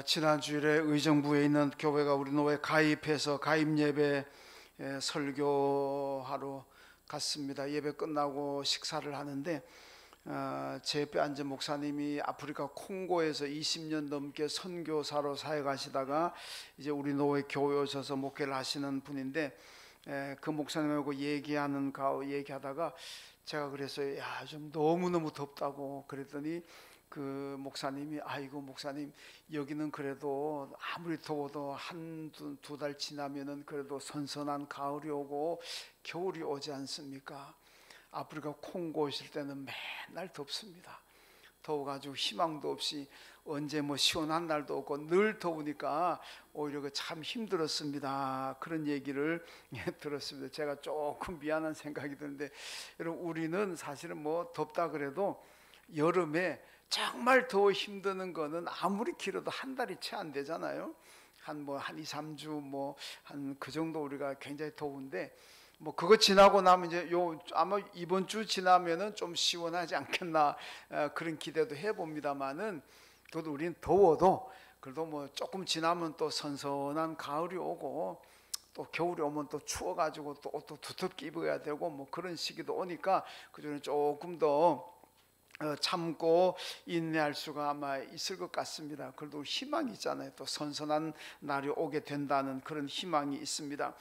지난 주일에 의정부에 있는 교회가 우리 노회 가입해서 가입 예배 설교하러 갔습니다. 예배 끝나고 식사를 하는데 제 옆에 앉은 목사님이 아프리카 콩고에서 20년 넘게 선교사로 사역하시다가 이제 우리 노회 교회 오셔서 목회를 하시는 분인데, 그 목사님하고 얘기하다가 제가 그랬어요. 야, 좀 너무너무 덥다고 그랬더니 그 목사님이, 아이고 목사님, 여기는 그래도 아무리 더워도 두 달 지나면은 그래도 선선한 가을이 오고 겨울이 오지 않습니까? 아프리카 콩고 오실 때는 맨날 덥습니다. 더워가지고 희망도 없이 언제 시원한 날도 없고 늘 더우니까 오히려 참 힘들었습니다. 그런 얘기를 들었습니다. 제가 조금 미안한 생각이 드는데, 여러분, 우리는 사실은 덥다 그래도 여름에 정말 더워 힘드는 거는 아무리 길어도 한 달이 채 안 되잖아요. 한 2, 3주 한 그 정도 우리가 굉장히 더운데, 그거 지나고 나면 이제 아마 이번 주 지나면은 좀 시원하지 않겠나, 그런 기대도 해봅니다만은, 그래도 우리는 더워도 그래도 조금 지나면 또 선선한 가을이 오고 또 겨울이 오면 또 추워가지고 또 옷도 두텁게 입어야 되고 그런 시기도 오니까 그중에 조금 더 참고 인내할 수가 아마 있을 것 같습니다. 그래도 희망이 있잖아요. 또 선선한 날이 오게 된다는 그런 희망이 있습니다.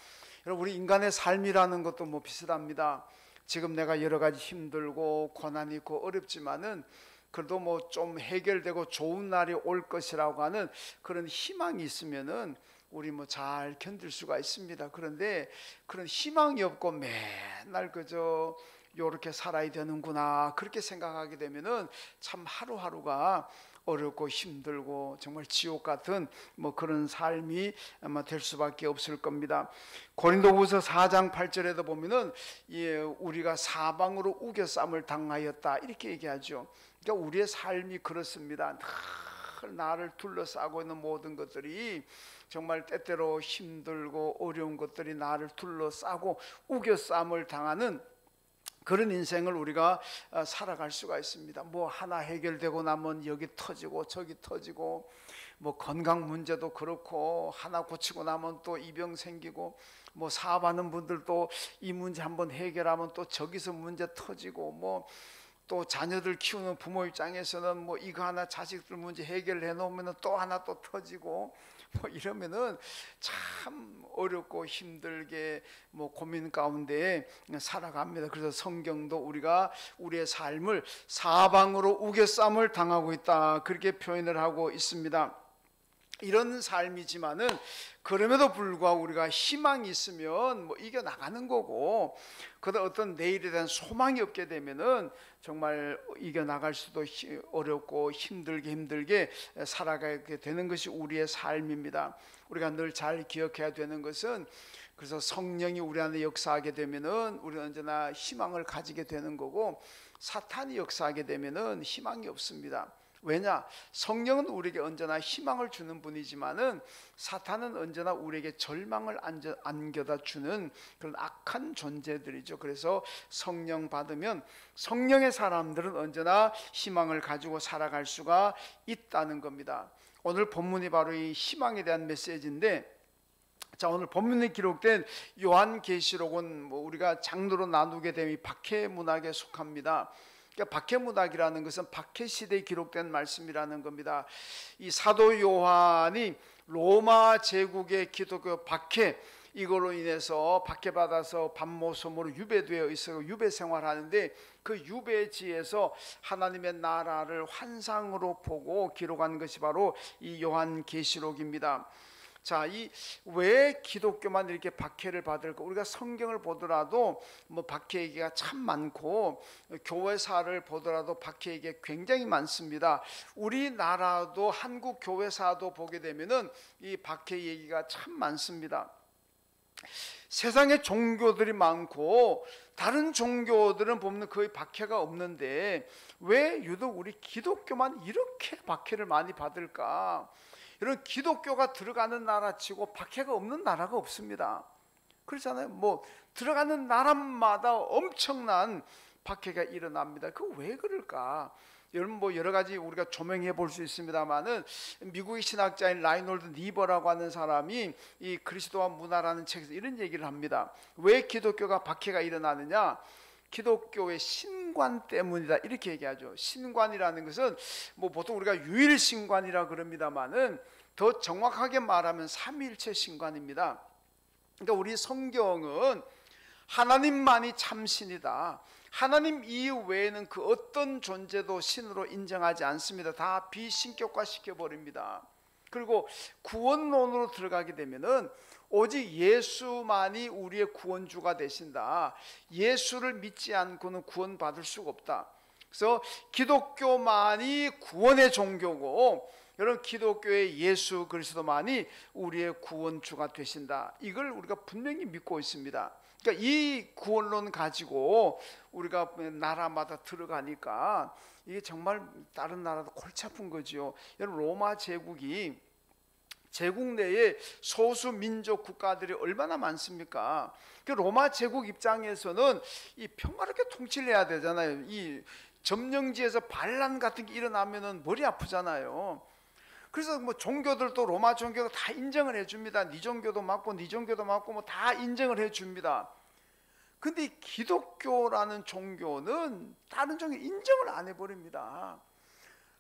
여러분, 우리 인간의 삶이라는 것도 비슷합니다. 지금 내가 여러 가지 힘들고 고난이 있고 어렵지만은 그래도 좀 해결되고 좋은 날이 올 것이라고 하는 그런 희망이 있으면은 우리 잘 견딜 수가 있습니다. 그런데 그런 희망이 없고 맨날 그저 요렇게 살아야 되는구나, 그렇게 생각하게 되면은 참 하루하루가 어렵고 힘들고 정말 지옥 같은 그런 삶이 아마 될 수밖에 없을 겁니다. 고린도후서 4장 8절에도 보면은 우리가 사방으로 우겨쌈을 당하였다, 이렇게 얘기하죠. 그러니까 우리의 삶이 그렇습니다. 늘 나를 둘러싸고 있는 모든 것들이 정말 때때로 힘들고 어려운 것들이 나를 둘러싸고 우겨쌈을 당하는 그런 인생을 우리가 살아갈 수가 있습니다. 하나 해결되고 나면 여기 터지고 저기 터지고, 건강 문제도 그렇고 하나 고치고 나면 또 이병 생기고, 사업하는 분들도 이 문제 한번 해결하면 또 저기서 문제 터지고, 또 자녀들 키우는 부모 입장에서는 이거 하나 자식들 문제 해결해 놓으면 또 하나 또 터지고, 이러면은 참 어렵고 힘들게 고민 가운데 살아갑니다. 그래서 성경도 우리의 삶을 사방으로 우겨쌈을 당하고 있다, 그렇게 표현을 하고 있습니다. 이런 삶이지만은 그럼에도 불구하고 우리가 희망이 있으면 이겨나가는 거고, 그러다 어떤 내일에 대한 소망이 없게 되면은 정말 이겨나갈 수도 어렵고 힘들게 살아가게 되는 것이 우리의 삶입니다. 우리가 늘 잘 기억해야 되는 것은, 그래서 성령이 우리 안에 역사하게 되면은 우리는 언제나 희망을 가지게 되는 거고, 사탄이 역사하게 되면은 희망이 없습니다. 왜냐? 성령은 우리에게 언제나 희망을 주는 분이지만은 사탄은 언제나 우리에게 절망을 안겨다 주는 그런 악한 존재들이죠. 그래서 성령 받으면 성령의 사람들은 언제나 희망을 가지고 살아갈 수가 있다는 겁니다. 오늘 본문이 바로 이 희망에 대한 메시지인데, 자, 오늘 본문에 기록된 요한계시록은 우리가 장르로 나누게 되면 박해문학에 속합니다. 그러니까 박해문학이라는 것은 박해시대에 기록된 말씀이라는 겁니다. 이 사도 요한이 로마 제국의 기독교 박해, 이걸로 인해서 박해받아서 밤모섬으로 유배되어 있어 유배 생활하는데, 그 유배지에서 하나님의 나라를 환상으로 보고 기록한 것이 바로 이 요한계시록입니다. 자, 왜 기독교만 이렇게 박해를 받을까? 우리가 성경을 보더라도 박해 얘기가 참 많고, 교회사를 보더라도 박해 얘기가 굉장히 많습니다. 우리나라도 한국 교회사도 보게 되면은 이 박해 얘기가 참 많습니다. 세상에 종교들이 많고 다른 종교들은 보면 거의 박해가 없는데 왜 유독 우리 기독교만 이렇게 박해를 많이 받을까? 이런 기독교가 들어가는 나라치고 박해가 없는 나라가 없습니다. 그렇잖아요. 들어가는 나라마다 엄청난 박해가 일어납니다. 그 왜 그럴까? 여러분 뭐 여러 가지 우리가 조명해 볼 수 있습니다만은 미국의 신학자인 라이놀드 니버라고 하는 사람이 이 그리스도와 문화라는 책에서 이런 얘기를 합니다. 왜 기독교가 박해가 일어나느냐? 기독교의 신관 때문이다, 이렇게 얘기하죠. 신관이라는 것은 뭐 보통 우리가 유일신관이라 그럽니다만은 더 정확하게 말하면 삼위일체 신관입니다. 그러니까 우리 성경은 하나님만이 참신이다, 하나님 이외에는 그 어떤 존재도 신으로 인정하지 않습니다. 다 비신격화 시켜버립니다. 그리고 구원론으로 들어가게 되면은 오직 예수만이 우리의 구원주가 되신다, 예수를 믿지 않고는 구원받을 수가 없다. 그래서 기독교만이 구원의 종교고, 여러분 기독교의 예수 그리스도만이 우리의 구원주가 되신다, 이걸 우리가 분명히 믿고 있습니다. 그러니까 이 구원론 가지고 우리가 나라마다 들어가니까 이게 정말 다른 나라도 골치 아픈 거죠. 여러분 로마 제국이 제국 내에 소수 민족 국가들이 얼마나 많습니까? 그 로마 제국 입장에서는 이 평화롭게 통치를 해야 되잖아요. 이 점령지에서 반란 같은 게 일어나면은 머리 아프잖아요. 그래서 뭐 종교들도 로마 종교가 다 인정을 해줍니다. 네 종교도 맞고 네 종교도 맞고 뭐 다 인정을 해줍니다. 근데 기독교라는 종교는 다른 종교 인정을 안 해버립니다.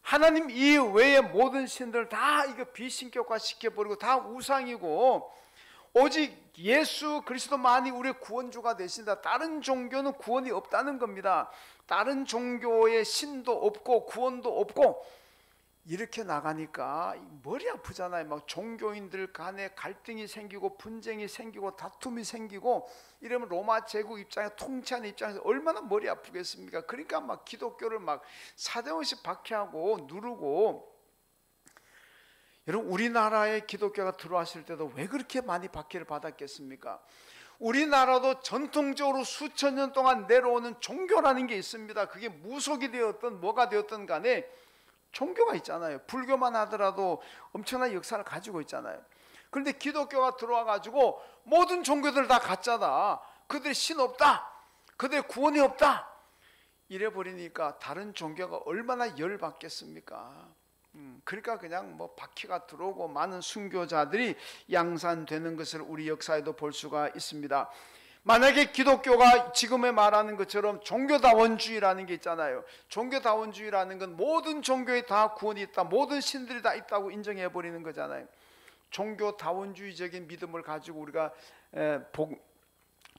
하나님 이외의 모든 신들 다 이거 비신격화 시켜버리고 다 우상이고, 오직 예수 그리스도만이 우리의 구원주가 되신다, 다른 종교는 구원이 없다는 겁니다. 다른 종교의 신도 없고 구원도 없고, 이렇게 나가니까 머리 아프잖아요. 막 종교인들 간에 갈등이 생기고 분쟁이 생기고 다툼이 생기고, 이러면 로마 제국 입장에 통치하는 입장에서 얼마나 머리 아프겠습니까? 그러니까 막 기독교를 막 사정없이 박해하고 누르고. 여러분 우리나라에 기독교가 들어왔을 때도 왜 그렇게 많이 박해를 받았겠습니까? 우리나라도 전통적으로 수천 년 동안 내려오는 종교라는 게 있습니다. 그게 무속이 되었든 뭐가 되었든 간에 종교가 있잖아요. 불교만 하더라도 엄청난 역사를 가지고 있잖아요. 그런데 기독교가 들어와 가지고 모든 종교들 다 가짜다, 그들의 신 없다, 그들의 구원이 없다, 이래 버리니까 다른 종교가 얼마나 열받겠습니까? 그러니까 그냥 뭐 박해가 들어오고 많은 순교자들이 양산되는 것을 우리 역사에도 볼 수가 있습니다. 만약에 기독교가 지금에 말하는 것처럼 종교다원주의라는 게 있잖아요. 종교다원주의라는 건 모든 종교에 다 구원이 있다, 모든 신들이 다 있다고 인정해 버리는 거잖아요. 종교다원주의적인 믿음을 가지고 우리가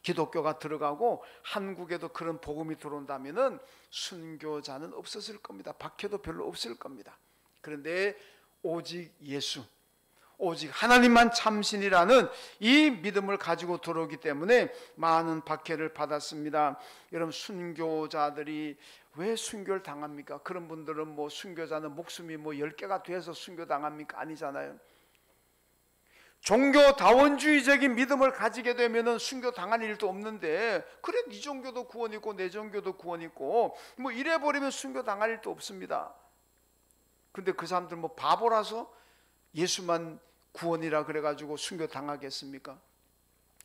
기독교가 들어가고 한국에도 그런 복음이 들어온다면은 순교자는 없었을 겁니다. 박해도 별로 없을 겁니다. 그런데 오직 예수, 오직 하나님만 참신이라는 이 믿음을 가지고 들어오기 때문에 많은 박해를 받았습니다. 여러분 순교자들이 왜 순교를 당합니까? 그런 분들은 뭐 순교자는 목숨이 뭐 10개가 돼서 순교당합니까? 아니잖아요. 종교다원주의적인 믿음을 가지게 되면은 순교 당할 일도 없는데, 그래 네 종교도 구원 있고 내 종교도 구원 있고 뭐 이래 버리면 순교 당할 일도 없습니다. 근데 그 사람들 뭐 바보라서 예수만 구원이라 그래가지고 순교 당하겠습니까?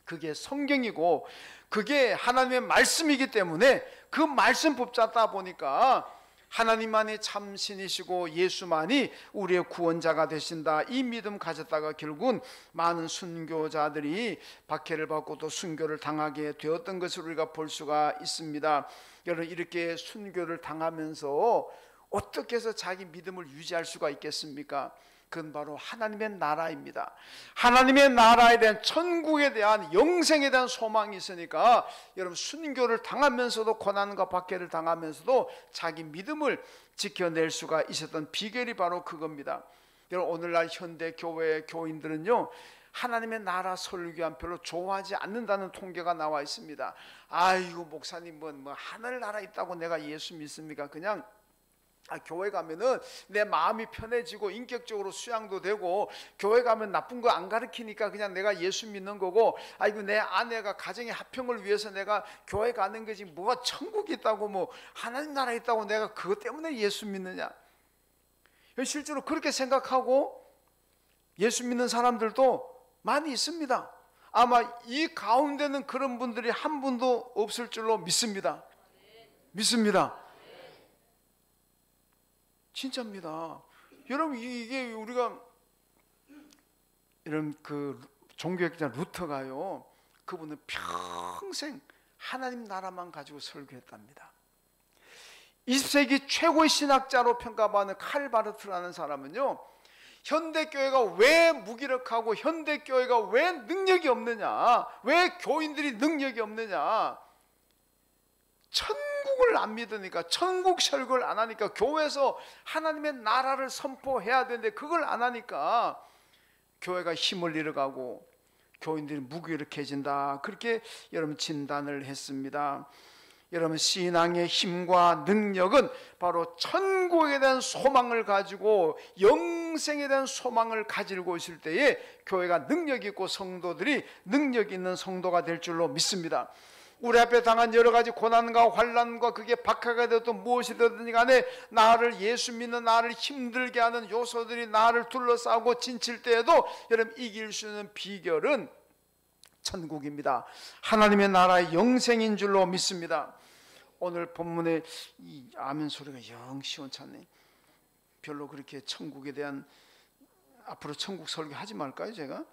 그게 성경이고 그게 하나님의 말씀이기 때문에 그 말씀 붙잡다 보니까 하나님만이 참신이시고 예수만이 우리의 구원자가 되신다, 이 믿음 가졌다가 결국은 많은 순교자들이 박해를 받고 또 순교를 당하게 되었던 것을 우리가 볼 수가 있습니다. 여러분 이렇게 순교를 당하면서 어떻게 해서 자기 믿음을 유지할 수가 있겠습니까? 그건 바로 하나님의 나라입니다. 하나님의 나라에 대한, 천국에 대한, 영생에 대한 소망이 있으니까 여러분 순교를 당하면서도, 고난과 박해를 당하면서도 자기 믿음을 지켜낼 수가 있었던 비결이 바로 그겁니다. 여러분 오늘날 현대 교회 교인들은요 하나님의 나라 설교한 별로 좋아하지 않는다는 통계가 나와 있습니다. 아이고 목사님은 뭐 하늘나라 있다고 내가 예수 믿습니까? 그냥 교회 가면은 내 마음이 편해지고 인격적으로 수양도 되고, 교회 가면 나쁜 거 안 가르치니까 그냥 내가 예수 믿는 거고, 아이고 내 아내가 가정의 화평을 위해서 내가 교회 가는 거지 뭐가 천국이 있다고 뭐 하나님 나라 있다고 내가 그것 때문에 예수 믿느냐. 실제로 그렇게 생각하고 예수 믿는 사람들도 많이 있습니다. 아마 이 가운데는 그런 분들이 한 분도 없을 줄로 믿습니다. 믿습니다. 진짜입니다. 여러분, 이게 우리가 이런 그 종교학자 루터가요, 그분은 평생 하나님 나라만 가지고 설교했답니다. 20세기 최고의 신학자로 평가받는 칼 바르트라는 사람은요, 현대교회가 왜 무기력하고 현대교회가 왜 능력이 없느냐, 왜 교인들이 능력이 없느냐, 천국을 안 믿으니까, 천국 설교를 안 하니까, 교회에서 하나님의 나라를 선포해야 되는데 그걸 안 하니까 교회가 힘을 잃어가고 교인들이 무기력해진다, 그렇게 여러분 진단을 했습니다. 여러분, 신앙의 힘과 능력은 바로 천국에 대한 소망을 가지고 영생에 대한 소망을 가지고 있을 때에 교회가 능력 있고 성도들이 능력 있는 성도가 될 줄로 믿습니다. 우리 앞에 당한 여러 가지 고난과 환난과 그게 박하가 되었든 무엇이 되든 간에 나를, 예수 믿는 나를 힘들게 하는 요소들이 나를 둘러싸고 진칠 때에도 여러분, 이길 수 있는 비결은 천국입니다. 하나님의 나라의 영생인 줄로 믿습니다. 오늘 본문의 이 아멘 소리가 영 시원찮네. 별로 그렇게 천국에 대한, 앞으로 천국 설교하지 말까요 제가?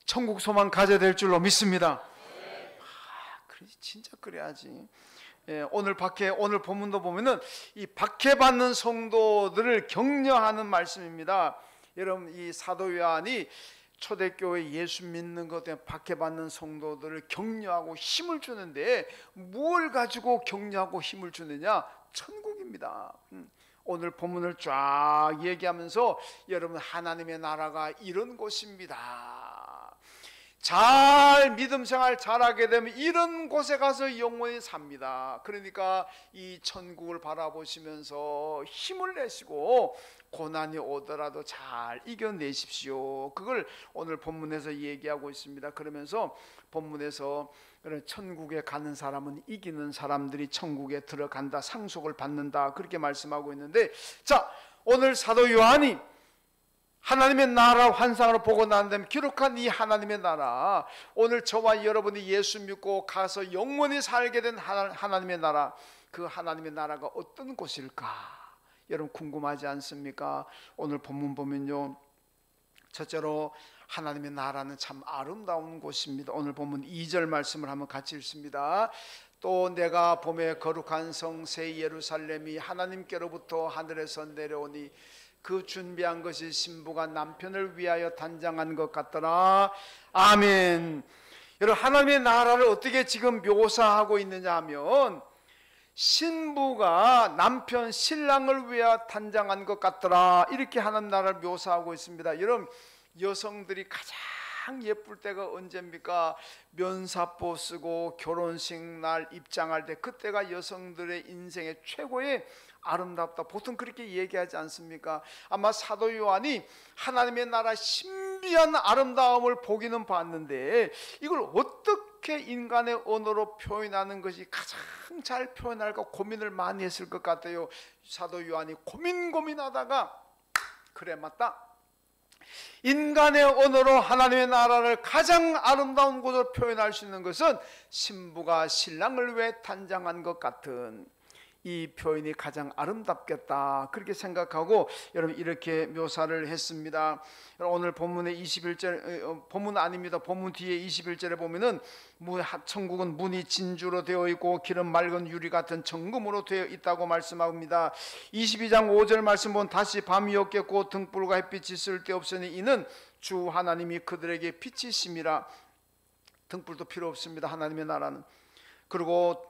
천국 소망 가져야 될 줄로 믿습니다. 그래, 진짜 그래야지. 오늘 본문도 보면은 이 박해받는 성도들을 격려하는 말씀입니다. 여러분, 이 사도 요한이 초대교회 예수 믿는 것 때문에 박해받는 성도들을 격려하고 힘을 주는데, 뭘 가지고 격려하고 힘을 주느냐? 천국입니다. 오늘 본문을 쫙 얘기하면서 여러분, 하나님의 나라가 이런 곳입니다. 잘 믿음 생활 잘하게 되면 이런 곳에 가서 영원히 삽니다. 그러니까 이 천국을 바라보시면서 힘을 내시고 고난이 오더라도 잘 이겨내십시오. 그걸 오늘 본문에서 얘기하고 있습니다. 그러면서 본문에서 천국에 가는 사람은 이기는 사람들이 천국에 들어간다, 상속을 받는다, 그렇게 말씀하고 있는데, 자, 오늘 사도 요한이 하나님의 나라 환상으로 보고 난 다음에 기록한 이 하나님의 나라, 오늘 저와 여러분이 예수 믿고 가서 영원히 살게 된 하나님의 나라, 그 하나님의 나라가 어떤 곳일까? 여러분 궁금하지 않습니까? 오늘 본문 보면요, 첫째로 하나님의 나라는 참 아름다운 곳입니다. 오늘 본문 2절 말씀을 한번 같이 읽습니다. 또 내가 봄에 거룩한 성 새 예루살렘이 하나님께로부터 하늘에서 내려오니 그 준비한 것이 신부가 남편을 위하여 단장한 것 같더라. 아멘. 여러분, 하나님의 나라를 어떻게 지금 묘사하고 있느냐 하면, 신부가 남편 신랑을 위하여 단장한 것 같더라, 이렇게 하나님 나라를 묘사하고 있습니다. 여러분, 여성들이 가장 예쁠 때가 언제입니까? 면사포 쓰고 결혼식 날 입장할 때, 그때가 여성들의 인생의 최고의 아름답다, 보통 그렇게 얘기하지 않습니까? 아마 사도 요한이 하나님의 나라 신비한 아름다움을 보기는 봤는데, 이걸 어떻게 인간의 언어로 표현하는 것이 가장 잘 표현할까 고민을 많이 했을 것 같아요. 사도 요한이 고민하다가, 그래, 맞다, 인간의 언어로 하나님의 나라를 가장 아름다운 곳으로 표현할 수 있는 것은 신부가 신랑을 위해 단장한 것 같은 이 표현이 가장 아름답겠다, 그렇게 생각하고 여러분 이렇게 묘사를 했습니다. 오늘 본문의 21절, 본문 아닙니다. 본문 뒤에 21절에 보면은 천국은 문이 진주로 되어 있고 길은 맑은 유리 같은 정금으로 되어 있다고 말씀합니다. 22장 5절 말씀 보면 다시 밤이 없겠고 등불과 햇빛이 쓸데없으니 이는 주 하나님이 그들에게 빛이심이라. 등불도 필요 없습니다, 하나님의 나라는. 그리고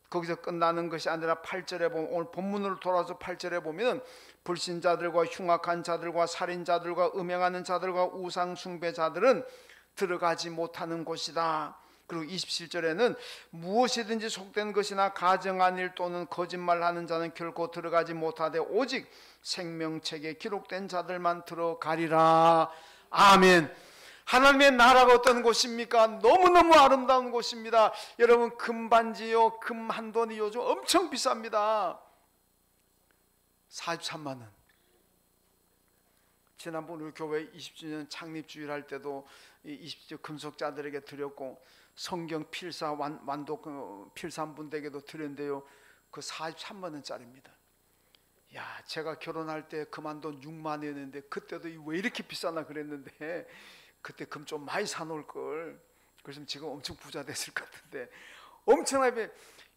거기서 끝나는 것이 아니라 8절에 보면, 오늘 본문으로 돌아와서 8절에 보면 불신자들과 흉악한 자들과 살인자들과 음행하는 자들과 우상 숭배자들은 들어가지 못하는 곳이다. 그리고 27절에는 무엇이든지 속된 것이나 가정한 일 또는 거짓말하는 자는 결코 들어가지 못하되 오직 생명책에 기록된 자들만 들어가리라. 아멘. 하나님의 나라가 어떤 곳입니까? 너무너무 아름다운 곳입니다. 여러분, 금반지요, 금 한 돈이 요즘 엄청 비쌉니다. 43만 원. 지난번 우리 교회 20주년 창립주일 할 때도 20주 금속자들에게 드렸고, 성경 필사 완독 필사분들에게도 드렸는데요, 그 43만 원짜리입니다. 야, 제가 결혼할 때 그만돈 6만 원이었는데 그때도 왜 이렇게 비싸나 그랬는데 그때 금 좀 많이 사놓을 걸. 그래서 지금 엄청 부자 됐을 것 같은데 엄청나게.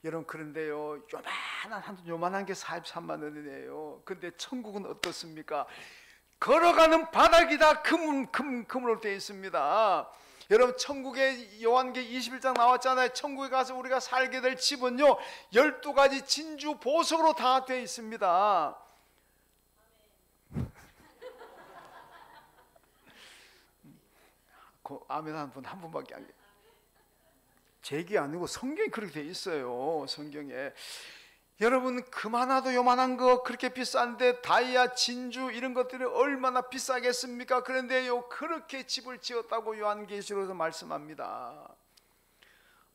여러분, 그런데요, 요만한 게 43만 원이에요. 근데 천국은 어떻습니까? 걸어가는 바닥이다 금으로 되어 있습니다. 여러분, 천국에 요한계 21장 나왔잖아요. 천국에 가서 우리가 살게 될 집은요 12가지 진주 보석으로 다 되어 있습니다. 아멘 한 분밖에 안 계세요. 제 얘기 아니고 성경이 그렇게 되어 있어요. 성경에. 여러분, 그만하도 요만한 거 그렇게 비싼데 다이아, 진주 이런 것들이 얼마나 비싸겠습니까? 그런데요, 그렇게 집을 지었다고 요한계시록에서 말씀합니다.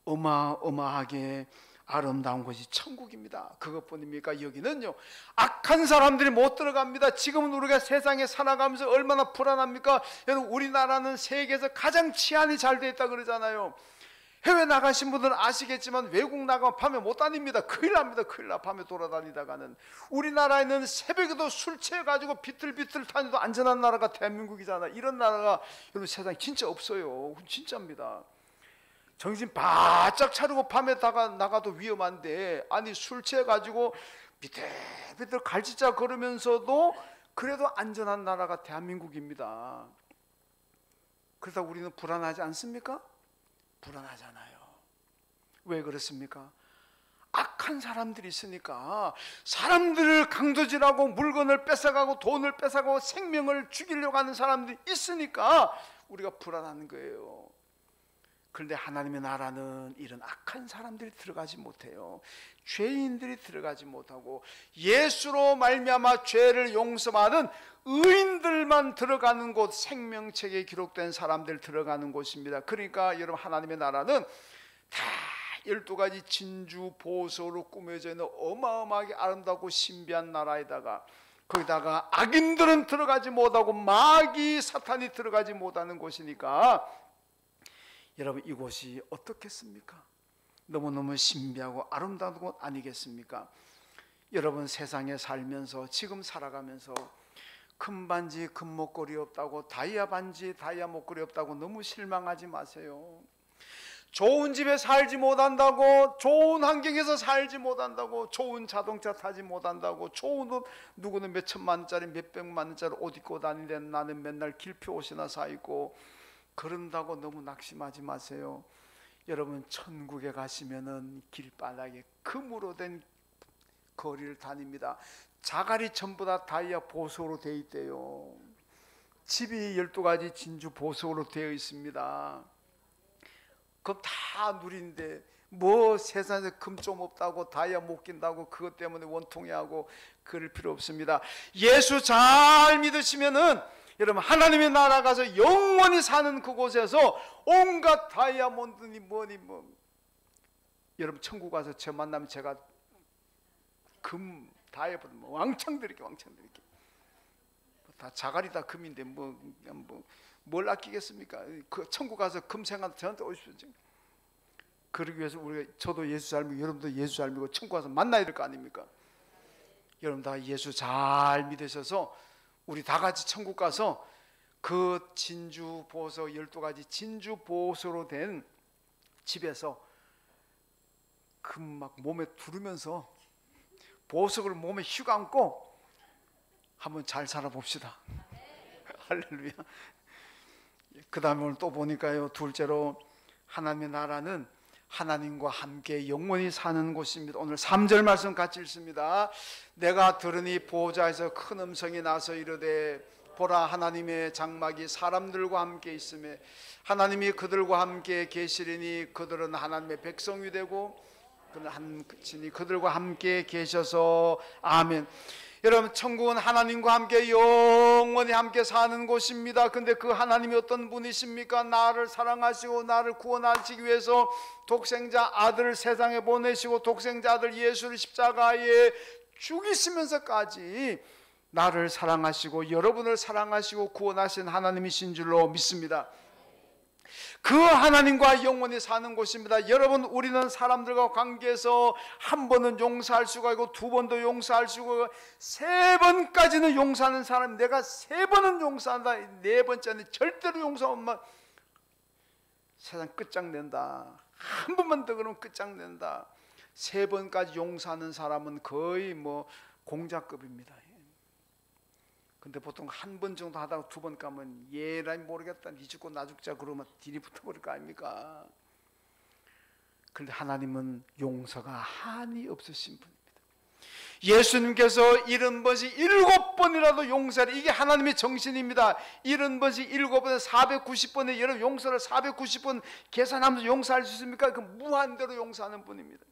어마어마하게 아름다운 곳이 천국입니다. 그것뿐입니까? 여기는요 악한 사람들이 못 들어갑니다. 지금은 우리가 세상에 살아가면서 얼마나 불안합니까? 여러분, 우리나라는 세계에서 가장 치안이 잘 돼 있다 그러잖아요. 해외 나가신 분들은 아시겠지만 외국 나가면 밤에 못 다닙니다. 큰일 납니다. 큰일 나. 밤에 돌아다니다가는. 우리나라에는 새벽에도 술 취해가지고 비틀비틀 다녀도 안전한 나라가 대한민국이잖아요. 이런 나라가 여러분 세상에 진짜 없어요. 진짜입니다. 정신 바짝 차리고 밤에 나가도 위험한데, 아니 술 취해가지고 비틀비틀 갈지자 걸으면서도 그래도 안전한 나라가 대한민국입니다. 그러다 우리는 불안하지 않습니까? 불안하잖아요. 왜 그렇습니까? 악한 사람들이 있으니까. 사람들을 강도질하고 물건을 뺏어가고 돈을 뺏어가고 생명을 죽이려고 하는 사람들이 있으니까 우리가 불안한 거예요. 그런데 하나님의 나라는 이런 악한 사람들이 들어가지 못해요. 죄인들이 들어가지 못하고 예수로 말미암아 죄를 용서받은 의인들만 들어가는 곳, 생명책에 기록된 사람들 들어가는 곳입니다. 그러니까 여러분, 하나님의 나라는 다 12가지 진주 보석으로 꾸며져 있는 어마어마하게 아름답고 신비한 나라에다가, 거기다가 악인들은 들어가지 못하고 마귀 사탄이 들어가지 못하는 곳이니까 여러분, 이곳이 어떻겠습니까? 너무너무 신비하고 아름다운 곳 아니겠습니까? 여러분, 세상에 살면서, 지금 살아가면서 금 반지 금 목걸이 없다고, 다이아 반지 다이아 목걸이 없다고 너무 실망하지 마세요. 좋은 집에 살지 못한다고, 좋은 환경에서 살지 못한다고, 좋은 자동차 타지 못한다고, 좋은 옷, 누구는 몇 천만 원짜리 몇 백만 원짜리 옷 입고 다니는데 나는 맨날 길표 옷이나 사 입고, 그런다고 너무 낙심하지 마세요. 여러분, 천국에 가시면은 길바닥에 금으로 된 거리를 다닙니다. 자갈이 전부 다 다이아 보석으로 되어 있대요. 집이 12가지 진주 보석으로 되어 있습니다. 그럼 다 누린데 뭐 세상에 금 좀 없다고 다이아 못 낀다고 그것 때문에 원통해하고 그럴 필요 없습니다. 예수 잘 믿으시면은 여러분, 하나님의 나라 가서 영원히 사는 그곳에서 온갖 다이아몬드니 뭐니 뭐, 여러분 천국 가서 저 만나면 제가 금 다이아몬드 뭐 왕창 드릴게, 왕창 드릴게. 다 자갈이 다 금인데 뭘 아끼겠습니까? 그 천국 가서 금 생각 저한테 오십시오. 그러기 위해서 저도 예수 잘 믿고 여러분도 예수 잘 믿고 천국 가서 만나야 될 거 아닙니까? 여러분 다 예수 잘 믿으셔서 우리 다 같이 천국 가서 그 진주 보석 12가지 진주 보석으로 된 집에서 금 막 몸에 두르면서 보석을 몸에 휘감고 한번 잘 살아봅시다. 할렐루야. 그 다음에 오늘 또 보니까요, 둘째로 하나님의 나라는 하나님과 함께 영원히 사는 곳입니다. 오늘 3절 말씀 같이 읽습니다. 내가 들으니 보호자에서 큰 음성이 나서 이르되 보라, 하나님의 장막이 사람들과 함께 있으며 하나님이 그들과 함께 계시리니 그들은 하나님의 백성이 되고 그들과 함께 계셔서 아멘. 여러분, 천국은 하나님과 함께 영원히 함께 사는 곳입니다. 근데 그 하나님이 어떤 분이십니까? 나를 사랑하시고 나를 구원하시기 위해서 독생자 아들을 세상에 보내시고 독생자 아들 예수를 십자가에 죽이시면서까지 나를 사랑하시고 여러분을 사랑하시고 구원하신 하나님이신 줄로 믿습니다. 그 하나님과 영원히 사는 곳입니다. 여러분, 우리는 사람들과 관계에서 한 번은 용서할 수가 있고, 두 번도 용서할 수가 있고, 세 번까지는 용서하는 사람, 내가 세 번은 용서한다, 네 번째는 절대로 용서하면 세상 끝장낸다. 한 번만 더 그러면 끝장낸다. 세 번까지 용서하는 사람은 거의 뭐 공자급입니다. 근데 보통 한 번 정도 하다가 두 번 가면 얘라 모르겠다, 니 죽고 나 죽자 그러면 딜이 붙어버릴 거 아닙니까? 그런데 하나님은 용서가 한이 없으신 분입니다. 예수님께서 70번씩 7번이라도 용서를, 이게 하나님의 정신입니다. 70번씩 7번 490번에 여러분 용서를 490번 계산하면서 용서할 수 있습니까? 그 무한대로 용서하는 분입니다.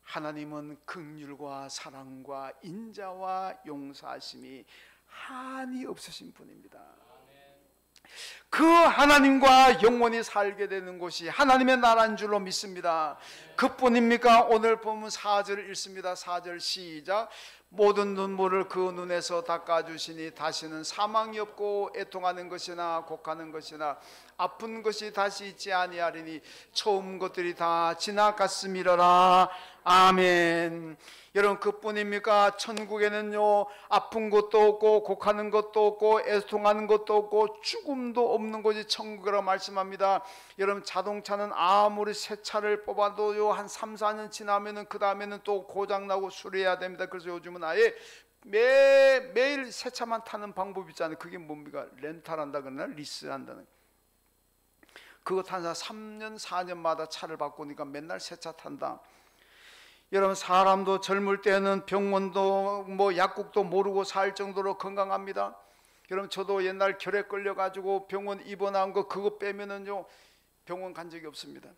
하나님은 긍휼과 사랑과 인자와 용서하심이 한이 없으신 분입니다. 그 하나님과 영원히 살게 되는 곳이 하나님의 나라인 줄로 믿습니다. 그뿐입니까? 오늘 보면 4절 읽습니다. 4절 시작. 모든 눈물을 그 눈에서 닦아주시니 다시는 사망이 없고 애통하는 것이나 곡하는 것이나 아픈 것이 다시 있지 아니하리니 처음 것들이 다 지나갔음이로라. 아멘. 여러분, 그뿐입니까? 천국에는요 아픈 것도 없고 곡하는 것도 없고 애통하는 것도 없고 죽음도 없는 곳이 천국이라고 말씀합니다. 여러분, 자동차는 아무리 새 차를 뽑아도요 한 3, 4년 지나면은 그 다음에는 또 고장나고 수리해야 됩니다. 그래서 요즘은 아예 매일 새 차만 타는 방법이 있잖아요. 그게 뭡니까? 렌탈한다 그러나 리스한다는, 그거 탄 사람 3년 4년마다 차를 바꾸니까 맨날 새 차 탄다. 여러분, 사람도 젊을 때는 병원도 뭐 약국도 모르고 살 정도로 건강합니다. 여러분, 저도 옛날 결핵 걸려가지고 병원 입원한 거 그거 빼면은요 병원 간 적이 없습니다.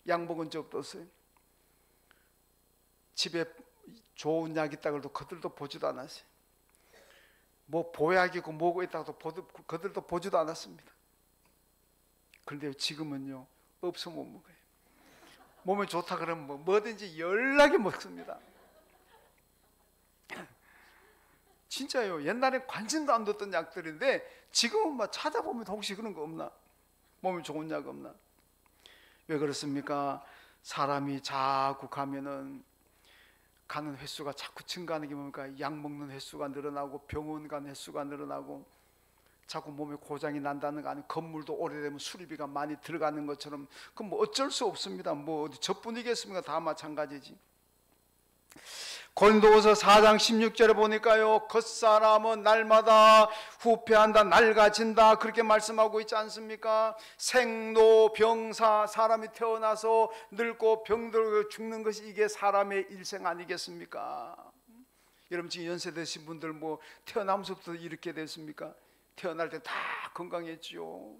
약 먹은 적도 없어요. 집에 좋은 약 있다고 해도 그들도 보지도 않았어요. 뭐 보약이고 뭐고 있다고 그들도 보지도 않았습니다. 그런데 지금은요 없어 못 먹어요. 몸에 좋다 그러면 뭐든지 연락이 먹습니다. 진짜요. 옛날에 관심도 안 뒀던 약들인데 지금은 막 찾아보면 혹시 그런 거 없나? 몸에 좋은 약 없나? 왜 그렇습니까? 사람이 자꾸 가면은 가는 횟수가 자꾸 증가하는 게 뭡니까? 약 먹는 횟수가 늘어나고 병원 가는 횟수가 늘어나고 자꾸 몸에 고장이 난다는 거 아니에요. 건물도 오래되면 수리비가 많이 들어가는 것처럼, 그럼 뭐 어쩔 수 없습니다. 뭐 어디 저뿐이겠습니까? 다 마찬가지지. 고린도후서 4장 16절에 보니까요 겉사람은 날마다 후패한다, 낡아진다, 그렇게 말씀하고 있지 않습니까? 생로병사, 사람이 태어나서 늙고 병들고 죽는 것이 이게 사람의 일생 아니겠습니까? 여러분, 지금 연세 드신 분들 뭐 태어나면서부터 이렇게 됐습니까? 태어날 때 다 건강했지요.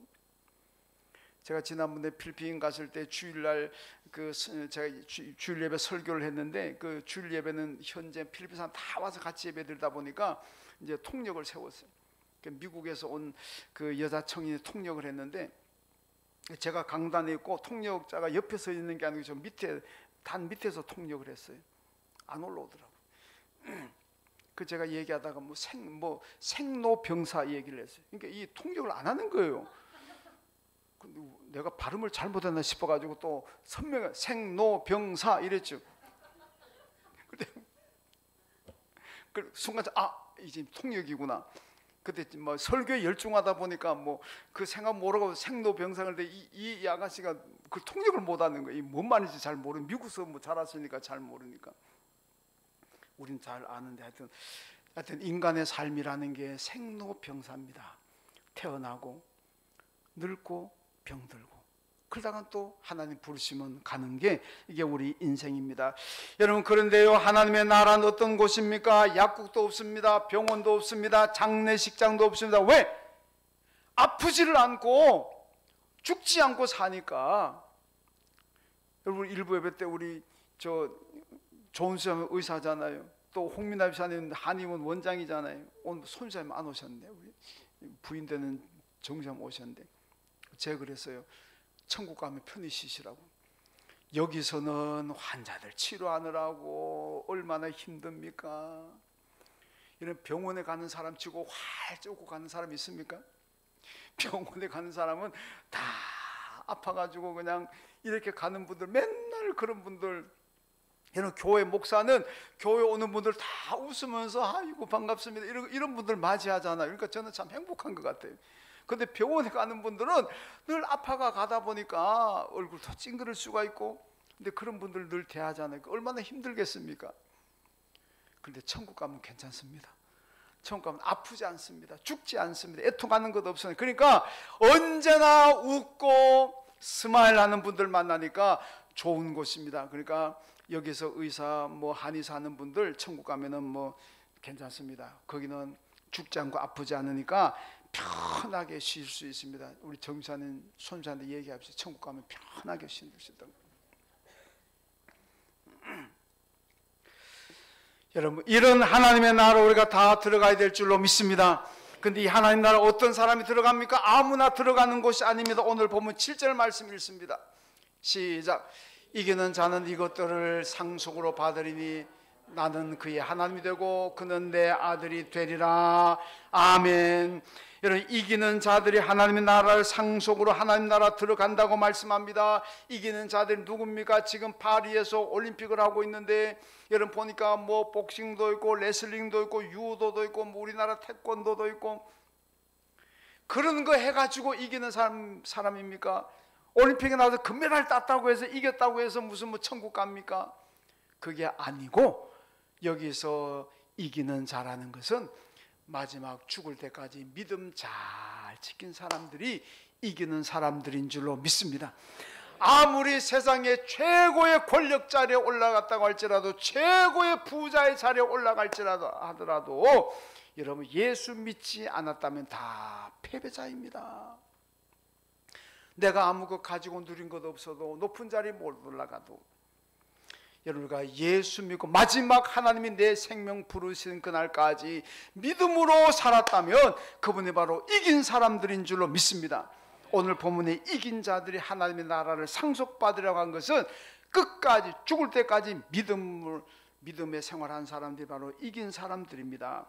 제가 지난번에 필리핀 갔을 때 주일날 제가 주일 예배 설교를 했는데, 그 주일 예배는 현재 필리핀 사람 다 와서 같이 예배 드리다 보니까 이제 통역을 세웠어요. 미국에서 온 그 여자 청년이 통역을 했는데, 제가 강단에 있고 통역자가 옆에 서 있는 게 아니고 저 밑에 단 밑에서 통역을 했어요. 안 올라오더라고. 그 제가 얘기하다가 생로병사 얘기를 했어요. 그러니까 이 통역을 안 하는 거예요. 근데 내가 발음을 잘못했나 싶어가지고 또 선명한 생로병사 이랬죠. 그 순간 이제 통역이구나. 그때 뭐 설교에 열중하다 보니까 뭐 그 생각 모르고 생로병사를 때 이 아가씨가 그 통역을 못하는 거예요. 뭔 말인지 잘 모르는, 미국에서 뭐 자랐으니까 잘 모르니까. 우린 잘 아는데 하여튼 인간의 삶이라는 게 생로병사입니다. 태어나고 늙고 병들고 그러다가 또 하나님 부르시면 가는 게 이게 우리 인생입니다. 여러분, 그런데요 하나님의 나라는 어떤 곳입니까? 약국도 없습니다. 병원도 없습니다. 장례식장도 없습니다. 왜? 아프지를 않고 죽지 않고 사니까. 여러분, 일부 예배 때 우리 좋은 수사님 의사잖아요. 또 홍민아 비사님 한의원 원장이잖아요. 오늘 손수사님 안 오셨는데, 우리 부인 되는 정수사님 오셨는데 제가 그랬어요. 천국 가면 편히 쉬시라고. 여기서는 환자들 치료하느라고 얼마나 힘듭니까? 이런 병원에 가는 사람 치고 활 쫓고 가는 사람 있습니까? 병원에 가는 사람은 다 아파가지고 그냥 이렇게 가는 분들, 맨날 그런 분들, 이런 교회 목사는 교회 오는 분들 다 웃으면서 아이고 반갑습니다 이런 분들 맞이하잖아요. 그러니까 저는 참 행복한 것 같아요. 근데 병원에 가는 분들은 늘 아파가 가다 보니까 얼굴도 찡그릴 수가 있고, 근데 그런 분들 늘 대하잖아요. 얼마나 힘들겠습니까? 그런데 천국 가면 괜찮습니다. 천국 가면 아프지 않습니다. 죽지 않습니다. 애통하는 것 없어요. 그러니까 언제나 웃고 스마일하는 분들 만나니까 좋은 곳입니다. 그러니까 여기서 의사 뭐 한의사 하는 분들 천국 가면은 뭐 괜찮습니다. 거기는 죽지 않고 아프지 않으니까 편하게 쉴 수 있습니다. 우리 정사님 손자한테 얘기합시다. 천국 가면 편하게 쉴 수 있다고. 여러분, 이런 하나님의 나라로 우리가 다 들어가야 될 줄로 믿습니다. 근데 이 하나님 나라 어떤 사람이 들어갑니까? 아무나 들어가는 곳이 아닙니다. 오늘 보면 7절 말씀 읽습니다. 시작. 이기는 자는 이것들을 상속으로 받으리니 나는 그의 하나님이 되고 그는 내 아들이 되리라. 아멘. 여러분, 이기는 자들이 하나님의 나라를 상속으로 하나님 나라 들어간다고 말씀합니다. 이기는 자들이 누굽니까? 지금 파리에서 올림픽을 하고 있는데 여러분 보니까 뭐 복싱도 있고 레슬링도 있고 유도도 있고 뭐 우리나라 태권도도 있고 그런 거 해가지고 이기는 사람입니까? 올림픽에 나와서 금메달 땄다고 해서 이겼다고 해서 무슨 뭐 천국 갑니까? 그게 아니고 여기서 이기는 자라는 것은 마지막 죽을 때까지 믿음 잘 지킨 사람들이 이기는 사람들인 줄로 믿습니다. 아무리 세상의 최고의 권력 자리에 올라갔다고 할지라도 최고의 부자의 자리에 올라갈지라도 하더라도 여러분 예수 믿지 않았다면 다 패배자입니다. 내가 아무것 가지고 누린 것 없어도 높은 자리에 못 올라가도 여러분과 예수 믿고 마지막 하나님이 내 생명 부르시는 그날까지 믿음으로 살았다면 그분이 바로 이긴 사람들인 줄로 믿습니다. 오늘 본문에 이긴 자들이 하나님의 나라를 상속받으려고 한 것은 끝까지 죽을 때까지 믿음의 생활한 사람들이 바로 이긴 사람들입니다.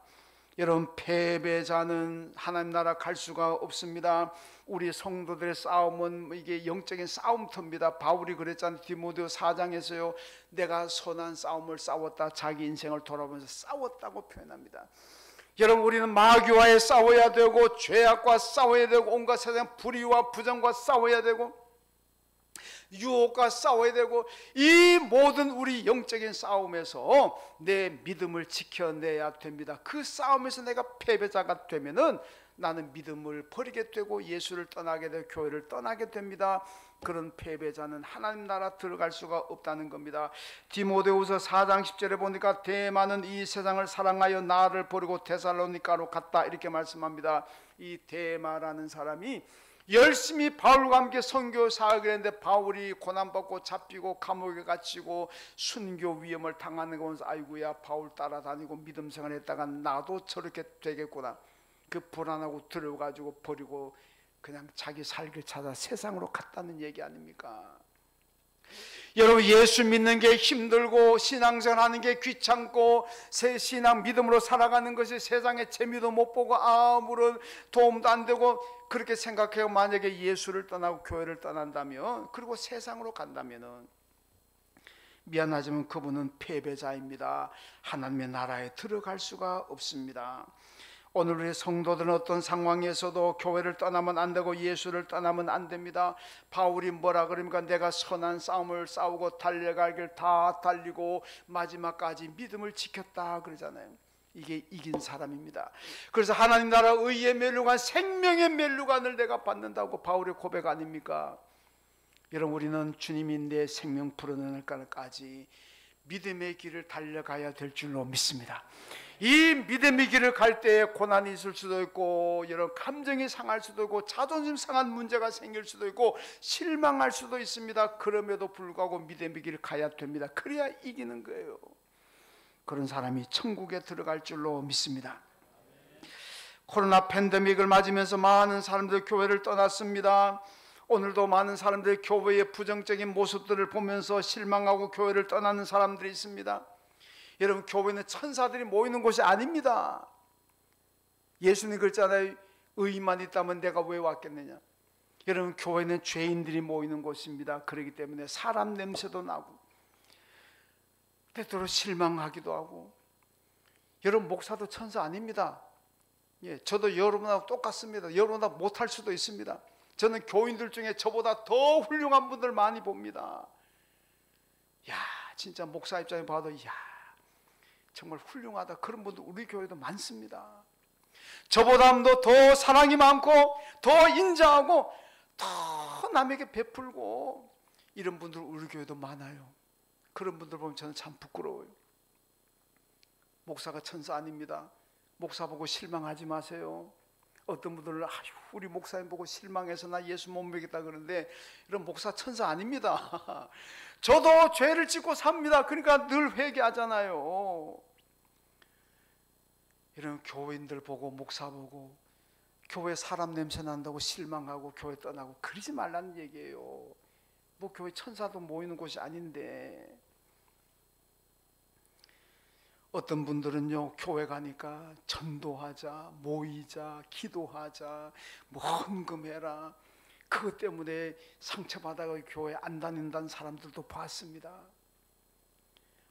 여러분, 패배자는 하나님 나라 갈 수가 없습니다. 우리 성도들의 싸움은 이게 영적인 싸움터입니다. 바울이 그랬잖아요. 디모데 4장에서요. 내가 선한 싸움을 싸웠다. 자기 인생을 돌아보면서 싸웠다고 표현합니다. 여러분, 우리는 마귀와의 싸워야 되고 죄악과 싸워야 되고 온갖 세상 불의와 부정과 싸워야 되고 유혹과 싸워야 되고 이 모든 우리 영적인 싸움에서 내 믿음을 지켜내야 됩니다. 그 싸움에서 내가 패배자가 되면은 나는 믿음을 버리게 되고 예수를 떠나게 되고 교회를 떠나게 됩니다. 그런 패배자는 하나님 나라 들어갈 수가 없다는 겁니다. 디모데후서 4장 10절에 보니까 대마는 이 세상을 사랑하여 나를 버리고 데살로니가로 갔다 이렇게 말씀합니다. 이 대마라는 사람이 열심히 바울과 함께 선교 사역을 했는데 바울이 고난받고 잡히고 감옥에 갇히고 순교 위험을 당하는 거 보면서 아이고야 바울 따라다니고 믿음 생활했다가 나도 저렇게 되겠구나. 그 불안하고 두려워가지고 버리고 그냥 자기 살길 찾아 세상으로 갔다는 얘기 아닙니까? 여러분, 예수 믿는 게 힘들고 신앙생활하는 게 귀찮고 새 신앙 믿음으로 살아가는 것이 세상에 재미도 못 보고 아무런 도움도 안 되고 그렇게 생각해요. 만약에 예수를 떠나고 교회를 떠난다면 그리고 세상으로 간다면은 미안하지만 그분은 패배자입니다. 하나님의 나라에 들어갈 수가 없습니다. 오늘 우리 성도들은 어떤 상황에서도 교회를 떠나면 안 되고 예수를 떠나면 안 됩니다. 바울이 뭐라 그럽니까? 내가 선한 싸움을 싸우고 달려갈 길 다 달리고 마지막까지 믿음을 지켰다 그러잖아요. 이게 이긴 사람입니다. 그래서 하나님 나라 의의 면류관 생명의 면류관을 내가 받는다고 바울의 고백 아닙니까? 여러분, 우리는 주님이 내 생명 풀어내는 날까지 믿음의 길을 달려가야 될 줄로 믿습니다. 이 믿음의 길을 갈 때에 고난이 있을 수도 있고 여러 감정이 상할 수도 있고 자존심 상한 문제가 생길 수도 있고 실망할 수도 있습니다. 그럼에도 불구하고 믿음의 길을 가야 됩니다. 그래야 이기는 거예요. 그런 사람이 천국에 들어갈 줄로 믿습니다. 코로나 팬데믹을 맞으면서 많은 사람들이 교회를 떠났습니다. 오늘도 많은 사람들이 교회의 부정적인 모습들을 보면서 실망하고 교회를 떠나는 사람들이 있습니다. 여러분, 교회는 천사들이 모이는 곳이 아닙니다. 예수님 그랬잖아요. 의인만 있다면 내가 왜 왔겠느냐. 여러분, 교회는 죄인들이 모이는 곳입니다. 그렇기 때문에 사람 냄새도 나고 때때로 실망하기도 하고. 여러분, 목사도 천사 아닙니다. 예, 저도 여러분하고 똑같습니다. 여러분보다 못할 수도 있습니다. 저는 교인들 중에 저보다 더 훌륭한 분들 많이 봅니다. 야, 진짜 목사 입장에 봐도 야, 정말 훌륭하다, 그런 분들 우리 교회도 많습니다. 저보다도 더 사랑이 많고 더 인자하고 더 남에게 베풀고 이런 분들 우리 교회도 많아요. 그런 분들 보면 저는 참 부끄러워요. 목사가 천사 아닙니다. 목사 보고 실망하지 마세요. 어떤 분들은 아유, 우리 목사님 보고 실망해서 나 예수 못 믿겠다 그러는데, 이런 목사 천사 아닙니다. 저도 죄를 짓고 삽니다. 그러니까 늘 회개하잖아요. 이런 교인들 보고 목사 보고 교회 사람 냄새 난다고 실망하고 교회 떠나고 그러지 말라는 얘기예요. 뭐 교회 천사도 모이는 곳이 아닌데. 어떤 분들은요, 교회 가니까 전도하자, 모이자, 기도하자, 뭐 헌금해라, 그것 때문에 상처받아서 교회 안 다닌다는 사람들도 봤습니다.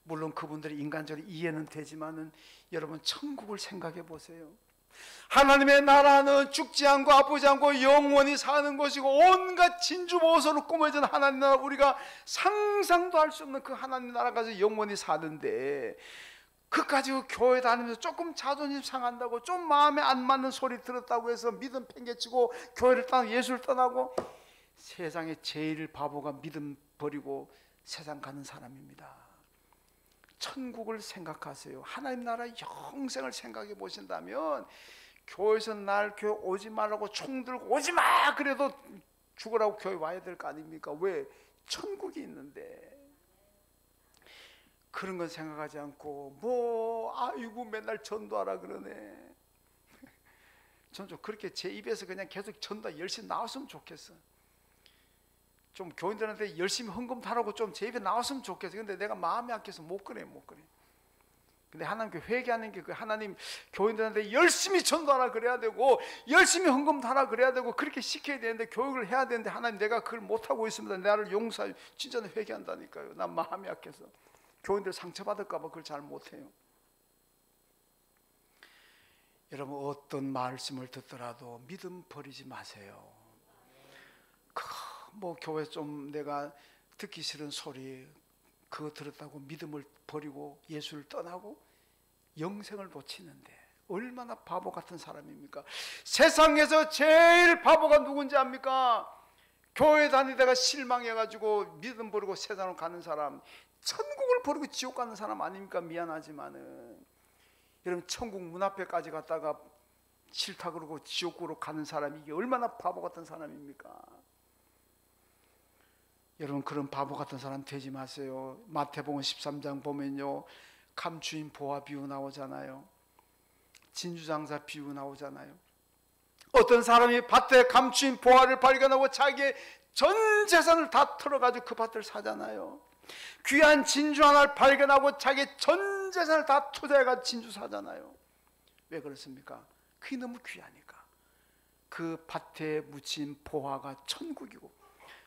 물론 그분들이 인간적으로 이해는 되지만은 여러분, 천국을 생각해 보세요. 하나님의 나라는 죽지 않고 아프지 않고 영원히 사는 것이고, 온갖 진주보호소로 꾸며진 하나님 나라, 우리가 상상도 할 수 없는 그 하나님 나라까지 영원히 사는데, 그까지 교회 다니면서 조금 자존심 상한다고, 좀 마음에 안 맞는 소리 들었다고 해서 믿음 팽개치고 교회를 떠나고 예수를 떠나고, 세상에 제일 바보가 믿음 버리고 세상 가는 사람입니다. 천국을 생각하세요. 하나님 나라 영생을 생각해 보신다면, 교회에서 날 교회 오지 말라고 총 들고 오지 마 그래도 죽으라고 교회 와야 될 거 아닙니까? 왜? 천국이 있는데. 그런 건 생각하지 않고 뭐 아이고 맨날 전도하라 그러네. 전 좀 그렇게 제 입에서 그냥 계속 전도 열심히 나왔으면 좋겠어. 좀 교인들한테 열심히 헌금 타라고 좀 제 입에 나왔으면 좋겠어. 근데 내가 마음이 약해서 못 그래. 근데 하나님께 회개하는 게 그 하나님 교인들한테 열심히 전도하라 그래야 되고, 열심히 헌금 타라 그래야 되고, 그렇게 시켜야 되는데, 교육을 해야 되는데, 하나님 내가 그걸 못하고 있습니다. 나를 용서해. 진짜는 회개한다니까요. 난 마음이 약해서. 교인들 상처받을까 봐 그걸 잘 못해요. 여러분, 어떤 말씀을 듣더라도 믿음 버리지 마세요. 뭐 교회 좀 내가 듣기 싫은 소리 그거 들었다고 믿음을 버리고 예수를 떠나고 영생을 놓치는데 얼마나 바보 같은 사람입니까? 세상에서 제일 바보가 누군지 압니까? 교회 다니다가 실망해가지고 믿음 버리고 세상으로 가는 사람, 천국을 버리고 지옥 가는 사람 아닙니까? 미안하지만은. 여러분, 천국 문 앞에까지 갔다가 싫다 그러고 지옥으로 가는 사람이 이게 얼마나 바보 같은 사람입니까? 여러분, 그런 바보 같은 사람 되지 마세요. 마태복음 13장 보면요, 감추인 보화 비유 나오잖아요. 진주장사 비유 나오잖아요. 어떤 사람이 밭에 감추인 보화를 발견하고 자기의 전 재산을 다 털어가지고 그 밭을 사잖아요. 귀한 진주 하나를 발견하고 자기 전 재산을 다 투자해가지고 진주 사잖아요. 왜 그렇습니까? 그게 너무 귀하니까. 그 밭에 묻힌 보화가 천국이고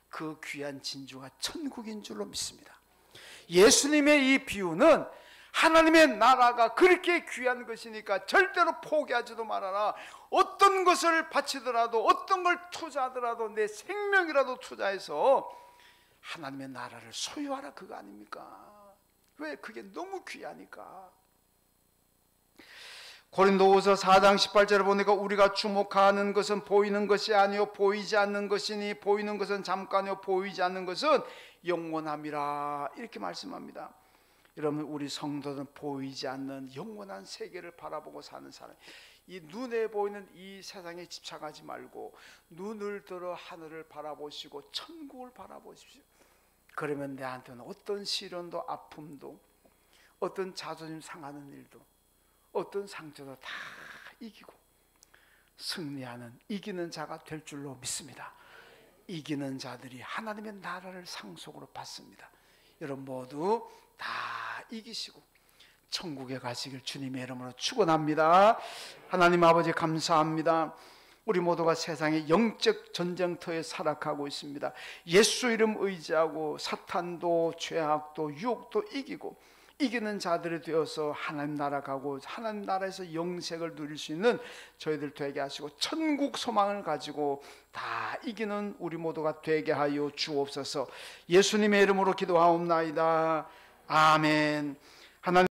그 귀한 진주가 천국인 줄로 믿습니다. 예수님의 이 비유는 하나님의 나라가 그렇게 귀한 것이니까 절대로 포기하지도 말아라. 어떤 것을 바치더라도, 어떤 걸 투자하더라도, 내 생명이라도 투자해서 하나님의 나라를 소유하라, 그거 아닙니까? 왜? 그게 너무 귀하니까. 고린도후서 4장 18절을 보니까 우리가 주목하는 것은 보이는 것이 아니요 보이지 않는 것이니 보이는 것은 잠깐이요 보이지 않는 것은 영원함이라, 이렇게 말씀합니다. 여러분, 우리 성도는 보이지 않는 영원한 세계를 바라보고 사는 사람, 이 눈에 보이는 이 세상에 집착하지 말고 눈을 들어 하늘을 바라보시고 천국을 바라보십시오. 그러면 내한테는 어떤 시련도 아픔도, 어떤 자존심 상하는 일도, 어떤 상처도 다 이기고 승리하는, 이기는 자가 될 줄로 믿습니다. 이기는 자들이 하나님의 나라를 상속으로 받습니다. 여러분 모두 다 이기시고 천국에 가시길 주님의 이름으로 축원합니다. 하나님 아버지 감사합니다. 우리 모두가 세상의 영적 전쟁터에 살아가고 있습니다. 예수 이름 의지하고 사탄도 죄악도 유혹도 이기는 자들이 되어서 하나님 나라 가고 하나님 나라에서 영생을 누릴 수 있는 저희들 되게 하시고 천국 소망을 가지고 다 이기는 우리 모두가 되게 하여 주옵소서. 예수님의 이름으로 기도하옵나이다. 아멘. 하나님